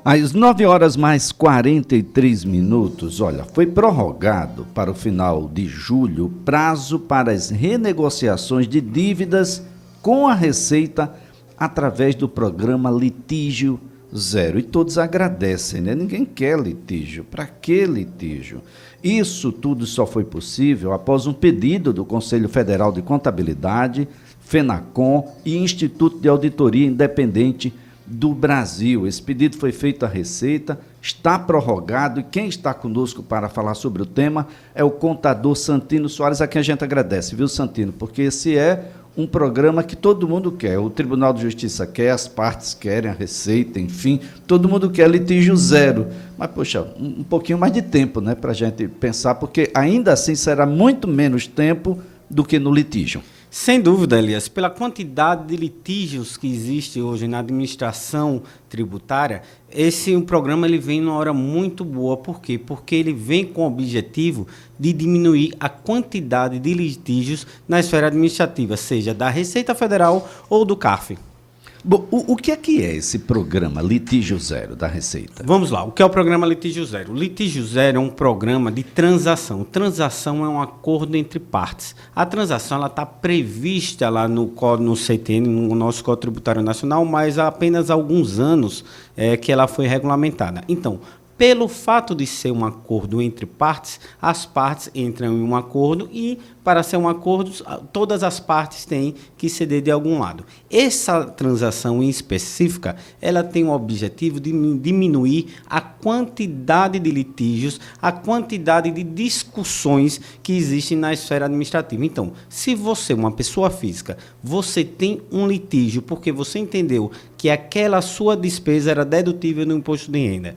Às 9 horas mais 43 minutos, olha, foi prorrogado para o final de julho o prazo para as renegociações de dívidas com a Receita através do programa Litígio Zero. E todos agradecem, né? Ninguém quer litígio. Para que litígio? Isso tudo só foi possível após um pedido do Conselho Federal de Contabilidade, FENACON e Instituto de Auditoria Independente do Brasil. Esse pedido foi feito à Receita, está prorrogado e quem está conosco para falar sobre o tema é o contador Santino Soares, a quem a gente agradece, viu, Santino? Porque esse é um programa que todo mundo quer, o Tribunal de Justiça quer, as partes querem, a Receita, enfim, todo mundo quer litígio zero. Mas, poxa, um pouquinho mais de tempo, né, para a gente pensar, porque ainda assim será muito menos tempo do que no litígio. Sem dúvida, Elias, pela quantidade de litígios que existe hoje na administração tributária, esse programa ele vem numa hora muito boa. Por quê? Porque ele vem com o objetivo de diminuir a quantidade de litígios na esfera administrativa, seja da Receita Federal ou do CARF. Bom, o que é esse programa Litígio Zero da Receita? Vamos lá, o que é o programa Litígio Zero? O Litígio Zero é um programa de transação. Transação é um acordo entre partes. A transação está prevista lá no CTN, no nosso Código Tributário Nacional, mas há apenas alguns anos que ela foi regulamentada. Então, pelo fato de ser um acordo entre partes, as partes entram em um acordo e, para ser um acordo, todas as partes têm que ceder de algum lado. Essa transação em específica, ela tem o objetivo de diminuir a quantidade de litígios, a quantidade de discussões que existem na esfera administrativa. Então, se você, uma pessoa física, você tem um litígio porque você entendeu que aquela sua despesa era dedutível no imposto de renda,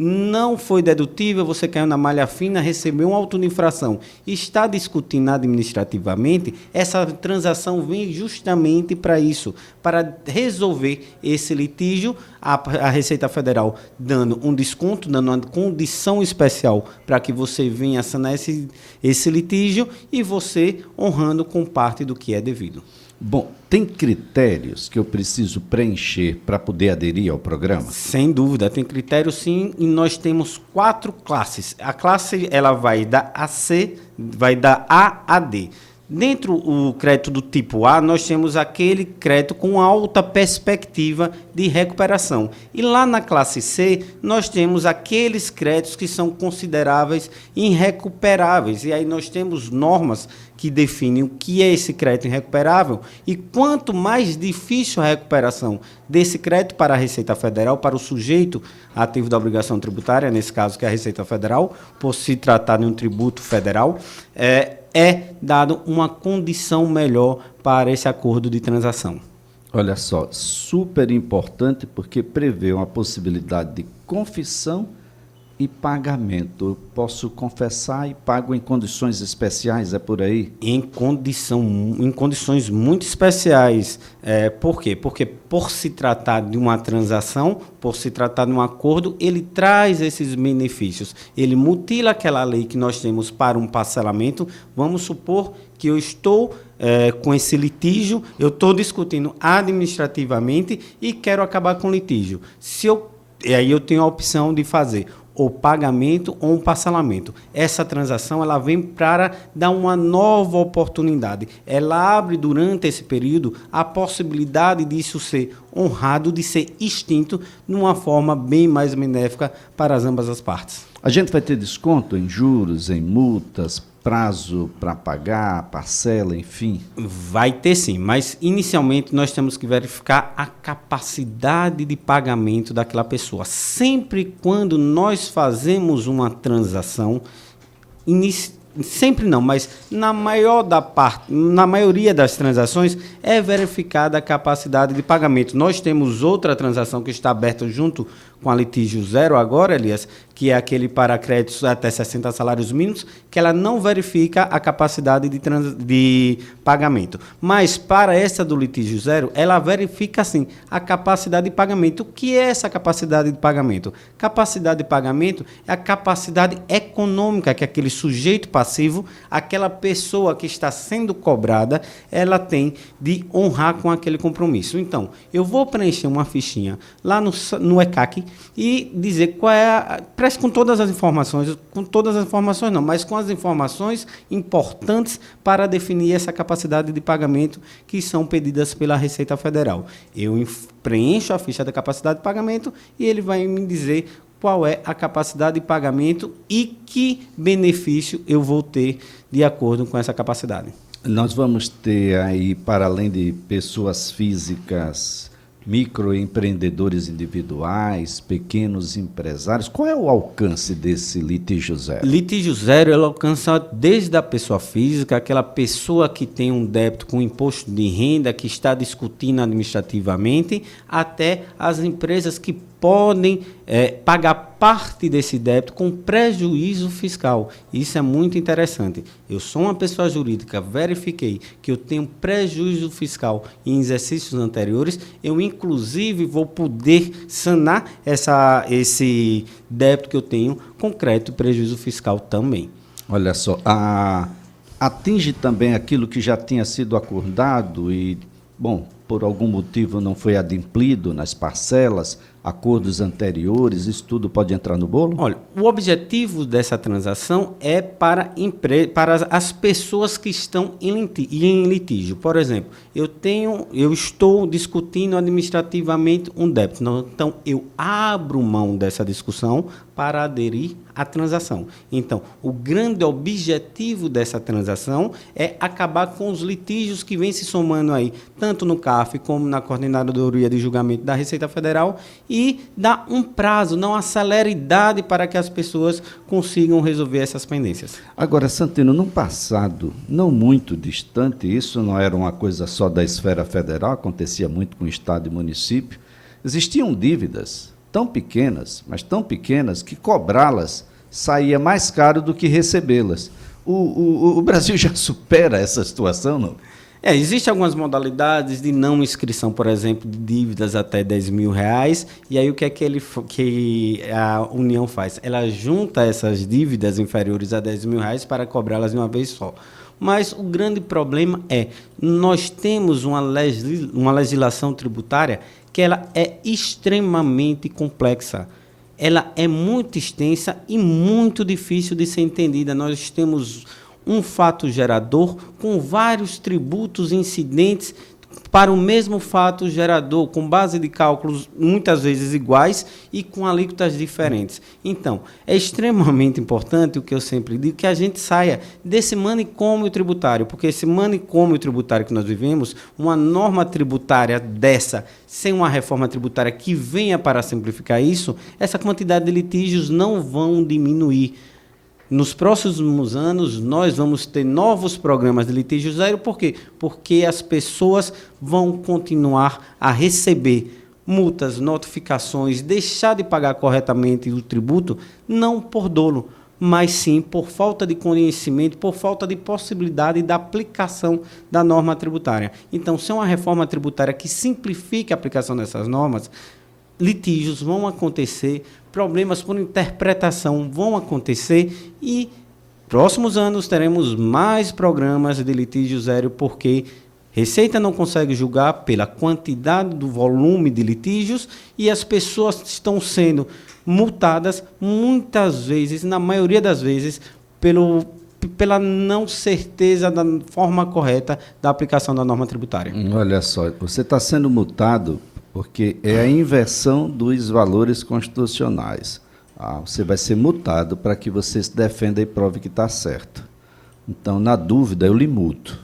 não foi dedutível, você caiu na malha fina, recebeu uma auto-infração, está discutindo administrativamente, essa transação vem justamente para isso, para resolver esse litígio, a Receita Federal dando um desconto, dando uma condição especial para que você venha sanar esse litígio e você honrando com parte do que é devido. Bom, tem critérios que eu preciso preencher para poder aderir ao programa? Sem dúvida, tem critérios sim, e nós temos 4 classes. A classe ela vai da AC, vai da A a D. Dentro do crédito do tipo A, nós temos aquele crédito com alta perspectiva de recuperação. E lá na classe C, nós temos aqueles créditos que são consideráveis irrecuperáveis. E aí nós temos normas que definem o que é esse crédito irrecuperável e quanto mais difícil a recuperação desse crédito para a Receita Federal, para o sujeito ativo da obrigação tributária, nesse caso que é a Receita Federal, por se tratar de um tributo federal, é dado uma condição melhor para esse acordo de transação. Olha só, super importante porque prevê uma possibilidade de confissão e pagamento. Eu posso confessar e pago em condições especiais, é por aí? Em condições muito especiais. Por quê? Porque por se tratar de uma transação, por se tratar de um acordo, ele traz esses benefícios. Ele mutila aquela lei que nós temos para um parcelamento. Vamos supor que eu estou com esse litígio, eu estou discutindo administrativamente e quero acabar com o litígio. Aí eu tenho a opção de fazer o pagamento ou um parcelamento. Essa transação ela vem para dar uma nova oportunidade. Ela abre durante esse período a possibilidade disso ser honrado, de ser extinto de uma forma bem mais benéfica para ambas as partes. A gente vai ter desconto em juros, em multas, prazo para pagar, parcela, enfim? Vai ter sim, mas inicialmente nós temos que verificar a capacidade de pagamento daquela pessoa. Sempre quando nós fazemos uma transação, sempre não, mas na maioria das transações é verificada a capacidade de pagamento. Nós temos outra transação que está aberta junto com a Litígio Zero agora, Elias, que é aquele para créditos até 60 salários mínimos, que ela não verifica a capacidade de pagamento. Mas para essa do Litígio Zero, ela verifica, sim, a capacidade de pagamento. O que é essa capacidade de pagamento? Capacidade de pagamento é a capacidade econômica que aquele sujeito passivo, aquela pessoa que está sendo cobrada, ela tem de honrar com aquele compromisso. Então, eu vou preencher uma fichinha lá no ECAC e dizer qual é preste com todas as informações não, mas com as informações importantes para definir essa capacidade de pagamento que são pedidas pela Receita Federal. Eu preencho a ficha da capacidade de pagamento e ele vai me dizer qual é a capacidade de pagamento e que benefício eu vou ter de acordo com essa capacidade. Nós vamos ter aí, para além de pessoas físicas, microempreendedores individuais, pequenos empresários. Qual é o alcance desse litígio zero? Litígio zero, ele alcança desde a pessoa física, aquela pessoa que tem um débito com imposto de renda, que está discutindo administrativamente, até as empresas que podem pagar parte desse débito com prejuízo fiscal. Isso é muito interessante. Eu sou uma pessoa jurídica, verifiquei que eu tenho prejuízo fiscal em exercícios anteriores, eu inclusive vou poder sanar esse débito que eu tenho com crédito e prejuízo fiscal também. Olha só, atinge também aquilo que já tinha sido acordado e, bom, por algum motivo não foi adimplido nas parcelas, acordos anteriores, isso tudo pode entrar no bolo? Olha, o objetivo dessa transação é para as pessoas que estão em litígio. Por exemplo, eu estou discutindo administrativamente um débito. Então, eu abro mão dessa discussão para aderir à transação. Então, o grande objetivo dessa transação é acabar com os litígios que vêm se somando aí, tanto no CARF como na Coordenadoria de Julgamento da Receita Federal, e dar um prazo, não uma celeridade para que as pessoas consigam resolver essas pendências. Agora, Santino, num passado não muito distante, isso não era uma coisa só da esfera federal, acontecia muito com o Estado e município, existiam dívidas tão pequenas, mas tão pequenas, que cobrá-las saía mais caro do que recebê-las. O Brasil já supera essa situação, não? Existem algumas modalidades de não inscrição, por exemplo, de dívidas até R$10.000, e aí o que é que a União faz? Ela junta essas dívidas inferiores a R$10.000 para cobrá-las de uma vez só. Mas o grande problema nós temos uma legislação tributária que ela é extremamente complexa. Ela é muito extensa e muito difícil de ser entendida. Nós temos um fato gerador com vários tributos incidentes para o mesmo fato gerador, com base de cálculos muitas vezes iguais e com alíquotas diferentes. Então, é extremamente importante, o que eu sempre digo, que a gente saia desse manicômio tributário, porque esse manicômio tributário que nós vivemos, uma norma tributária dessa, sem uma reforma tributária que venha para simplificar isso, essa quantidade de litígios não vão diminuir. Nos próximos anos, nós vamos ter novos programas de litígio zero. Por quê? Porque as pessoas vão continuar a receber multas, notificações, deixar de pagar corretamente o tributo, não por dolo, mas sim por falta de conhecimento, por falta de possibilidade da aplicação da norma tributária. Então, se é uma reforma tributária que simplifique a aplicação dessas normas, litígios vão acontecer, problemas por interpretação vão acontecer e próximos anos teremos mais programas de litígio zero, porque Receita não consegue julgar pela quantidade do volume de litígios e as pessoas estão sendo multadas muitas vezes, na maioria das vezes, pela não certeza da forma correta da aplicação da norma tributária. Olha só, você está sendo multado porque é a inversão dos valores constitucionais. Você vai ser multado para que você se defenda e prove que está certo. Então, na dúvida, eu lhe multo.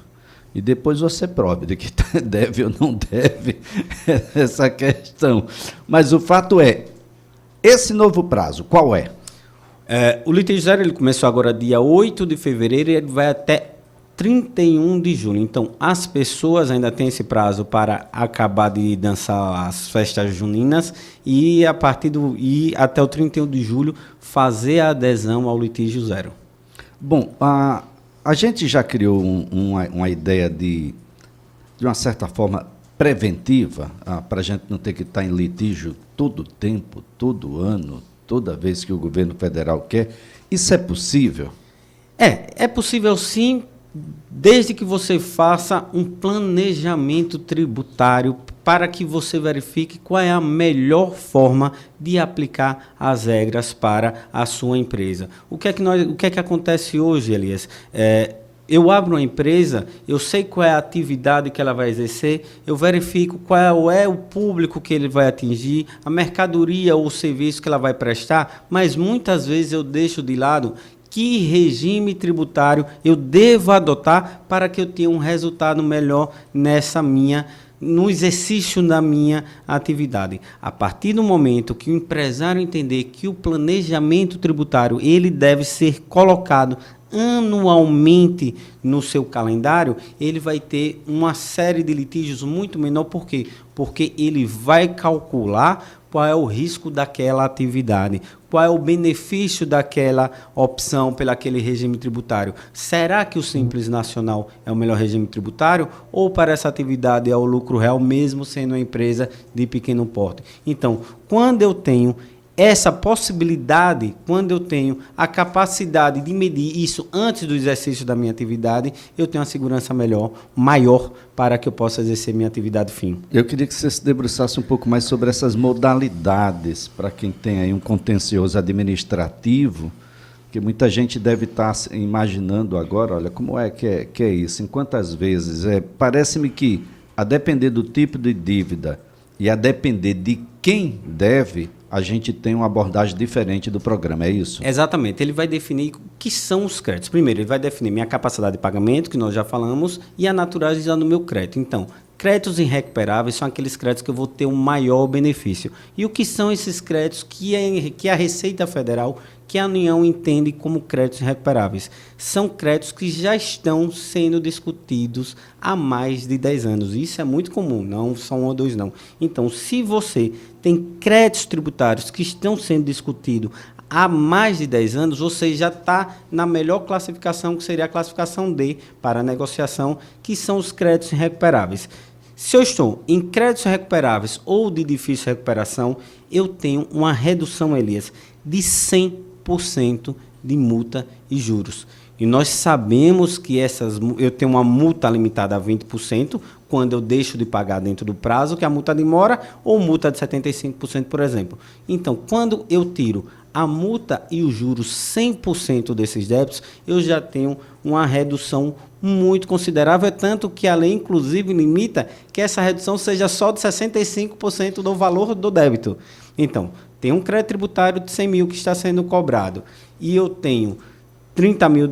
E depois você prove de que deve ou não deve essa questão. Mas o fato é, esse novo prazo, qual é? O litígio zero ele começou agora dia 8 de fevereiro e ele vai até 31 de julho. Então, as pessoas ainda têm esse prazo para acabar de dançar as festas juninas e, até o 31 de julho, fazer a adesão ao litígio zero. Bom, a gente já criou uma ideia de uma certa forma, preventiva, para a gente não ter que estar em litígio todo tempo, todo ano, toda vez que o governo federal quer. Isso é possível? É possível sim, desde que você faça um planejamento tributário para que você verifique qual é a melhor forma de aplicar as regras para a sua empresa. O que é que acontece hoje, Elias? Eu abro uma empresa, eu sei qual é a atividade que ela vai exercer, eu verifico qual é o público que ele vai atingir, a mercadoria ou o serviço que ela vai prestar, mas muitas vezes eu deixo de lado que regime tributário eu devo adotar para que eu tenha um resultado melhor no exercício da minha atividade. A partir do momento que o empresário entender que o planejamento tributário ele deve ser colocado anualmente no seu calendário, ele vai ter uma série de litígios muito menor. Por quê? Porque ele vai calcular qual é o risco daquela atividade, qual é o benefício daquela opção pelo aquele regime tributário. Será que o Simples Nacional é o melhor regime tributário ou para essa atividade é o lucro real, mesmo sendo uma empresa de pequeno porte? Então, quando eu tenho essa possibilidade, quando eu tenho a capacidade de medir isso antes do exercício da minha atividade, eu tenho uma segurança maior para que eu possa exercer minha atividade fim. Eu queria que você se debruçasse um pouco mais sobre essas modalidades, para quem tem aí um contencioso administrativo, que muita gente deve estar imaginando agora, olha, como é que é isso? Em quantas vezes? Parece-me que, a depender do tipo de dívida e a depender de quem deve, a gente tem uma abordagem diferente do programa, é isso? Exatamente. Ele vai definir o que são os créditos. Primeiro, ele vai definir minha capacidade de pagamento, que nós já falamos, e a natureza do meu crédito. Então, créditos irrecuperáveis são aqueles créditos que eu vou ter um maior benefício. E o que são esses créditos que a Receita Federal, que a União entende como créditos irrecuperáveis? São créditos que já estão sendo discutidos há mais de 10 anos. Isso é muito comum, não são 1 ou 2 não. Então, se você tem créditos tributários que estão sendo discutidos há mais de 10 anos, você já está na melhor classificação, que seria a classificação D para a negociação, que são os créditos irrecuperáveis. Se eu estou em créditos recuperáveis ou de difícil recuperação, eu tenho uma redução, Elias, de 100% de multa e juros. E nós sabemos que eu tenho uma multa limitada a 20% quando eu deixo de pagar dentro do prazo, que a multa demora, ou multa de 75%, por exemplo. Então, quando eu tiro a multa e os juros 100% desses débitos, eu já tenho uma redução muito considerável, tanto que a lei, inclusive, limita que essa redução seja só de 65% do valor do débito. Então, tem um crédito tributário de 100 mil que está sendo cobrado, e eu tenho 30 mil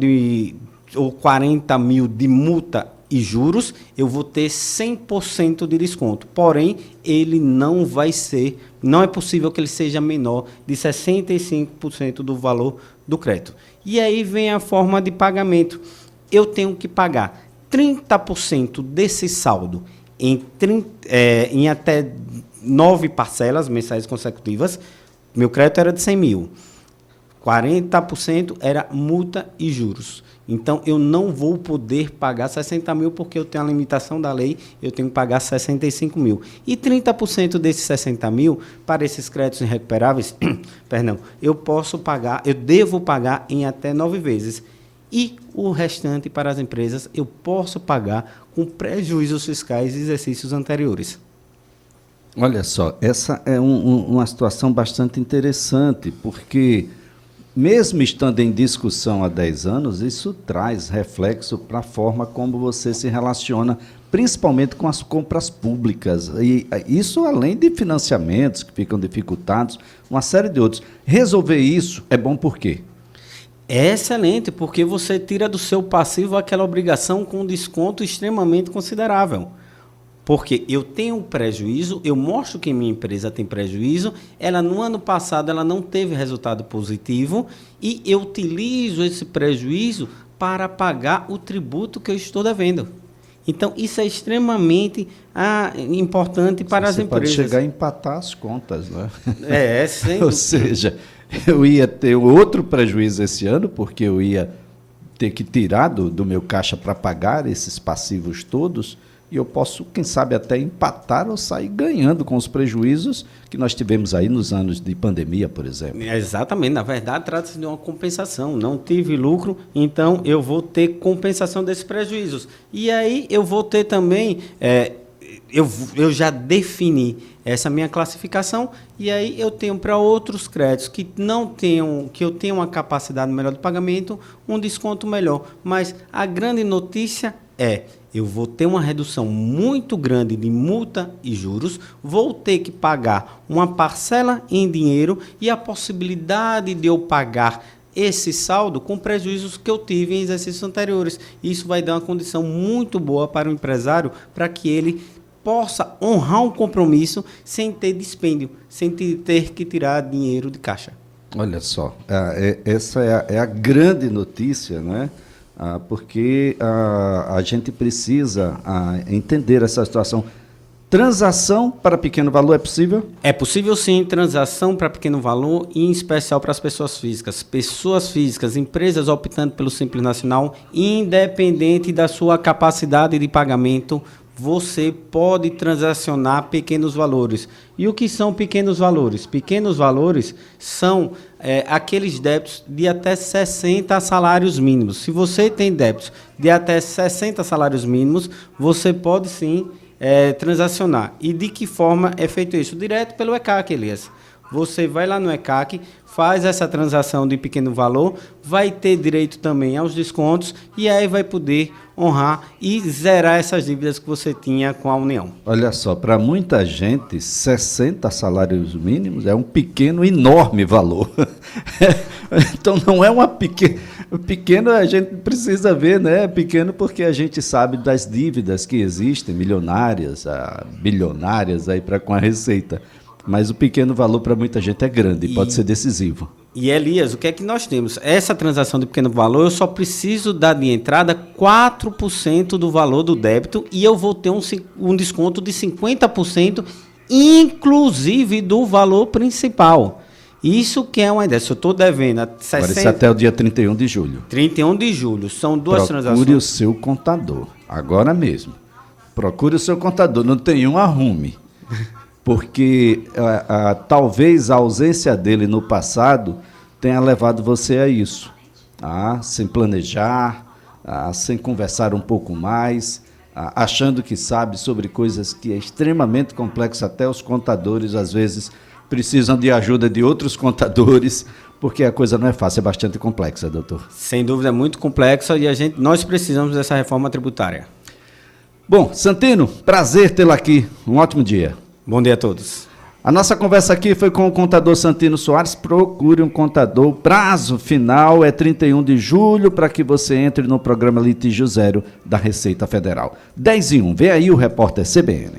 ou 40 mil de multa e juros, eu vou ter 100% de desconto. Porém, ele não é possível que ele seja menor de 65% do valor do crédito. E aí vem a forma de pagamento. Eu tenho que pagar 30% desse saldo em até 9 parcelas mensais consecutivas. Meu crédito era de 100 mil. 40% era multa e juros. Então, eu não vou poder pagar 60 mil porque eu tenho a limitação da lei, eu tenho que pagar 65 mil. E 30% desses 60 mil, para esses créditos irrecuperáveis, eu devo pagar em até 9 vezes. E o restante para as empresas, eu posso pagar com prejuízos fiscais de exercícios anteriores. Olha só, essa é uma situação bastante interessante, porque mesmo estando em discussão há 10 anos, isso traz reflexo para a forma como você se relaciona, principalmente com as compras públicas. E isso além de financiamentos que ficam dificultados, uma série de outros. Resolver isso é bom por quê? É excelente, porque você tira do seu passivo aquela obrigação com desconto extremamente considerável. Porque eu tenho um prejuízo, eu mostro que minha empresa tem prejuízo, no ano passado ela não teve resultado positivo e eu utilizo esse prejuízo para pagar o tributo que eu estou devendo. Então, isso é extremamente importante para as empresas. Pode chegar a empatar as contas, né? Sem Ou seja, eu ia ter outro prejuízo esse ano, porque eu ia ter que tirar do meu caixa para pagar esses passivos todos, e eu posso, quem sabe, até empatar ou sair ganhando com os prejuízos que nós tivemos aí nos anos de pandemia, por exemplo. Exatamente, na verdade trata-se de uma compensação, não tive lucro, então eu vou ter compensação desses prejuízos. E aí eu vou ter também, eu já defini essa minha classificação, e aí eu tenho para outros créditos que eu tenho uma capacidade melhor de pagamento, um desconto melhor. Mas a grande notícia eu vou ter uma redução muito grande de multa e juros, vou ter que pagar uma parcela em dinheiro e a possibilidade de eu pagar esse saldo com prejuízos que eu tive em exercícios anteriores. Isso vai dar uma condição muito boa para o empresário, para que ele possa honrar um compromisso sem ter dispêndio, sem ter que tirar dinheiro de caixa. Olha só, essa é a grande notícia, né? Porque a gente precisa entender essa situação. Transação para pequeno valor é possível? É possível sim, transação para pequeno valor, e em especial para as pessoas físicas. Pessoas físicas, empresas optando pelo Simples Nacional, independente da sua capacidade de pagamento, você pode transacionar pequenos valores. E o que são pequenos valores? Pequenos valores são aqueles débitos de até 60 salários mínimos. Se você tem débitos de até 60 salários mínimos, você pode sim transacionar. E de que forma é feito isso? Direto pelo ECAC, Elias. Você vai lá no ECAC, faz essa transação de pequeno valor, vai ter direito também aos descontos e aí vai poder honrar e zerar essas dívidas que você tinha com a União. Olha só, para muita gente, 60 salários mínimos é um pequeno, enorme valor. Então não é uma pequena... Pequeno a gente precisa ver, né? Pequeno porque a gente sabe das dívidas que existem, milionárias, bilionárias aí com a Receita. Mas o pequeno valor para muita gente é grande e pode ser decisivo. E Elias, o que é que nós temos? Essa transação de pequeno valor, eu só preciso dar de entrada 4% do valor do débito e eu vou ter um desconto de 50%, inclusive do valor principal. Isso que é uma ideia. Se eu estou devendo a 60... Agora isso até o dia 31 de julho. 31 de julho. São duas transações. Procure o seu contador, agora mesmo. Procure o seu contador, não tem um, arrume. Porque talvez a ausência dele no passado tenha levado você a isso. Sem planejar, sem conversar um pouco mais, achando que sabe sobre coisas que é extremamente complexo. Até os contadores, às vezes, precisam de ajuda de outros contadores, porque a coisa não é fácil, é bastante complexa, doutor. Sem dúvida, é muito complexa e nós precisamos dessa reforma tributária. Bom, Santino, prazer tê-lo aqui. Um ótimo dia. Bom dia a todos. A nossa conversa aqui foi com o contador Santino Soares. Procure um contador. O prazo final é 31 de julho para que você entre no programa Litígio Zero da Receita Federal. 10 e 1. Vê aí o repórter CBN.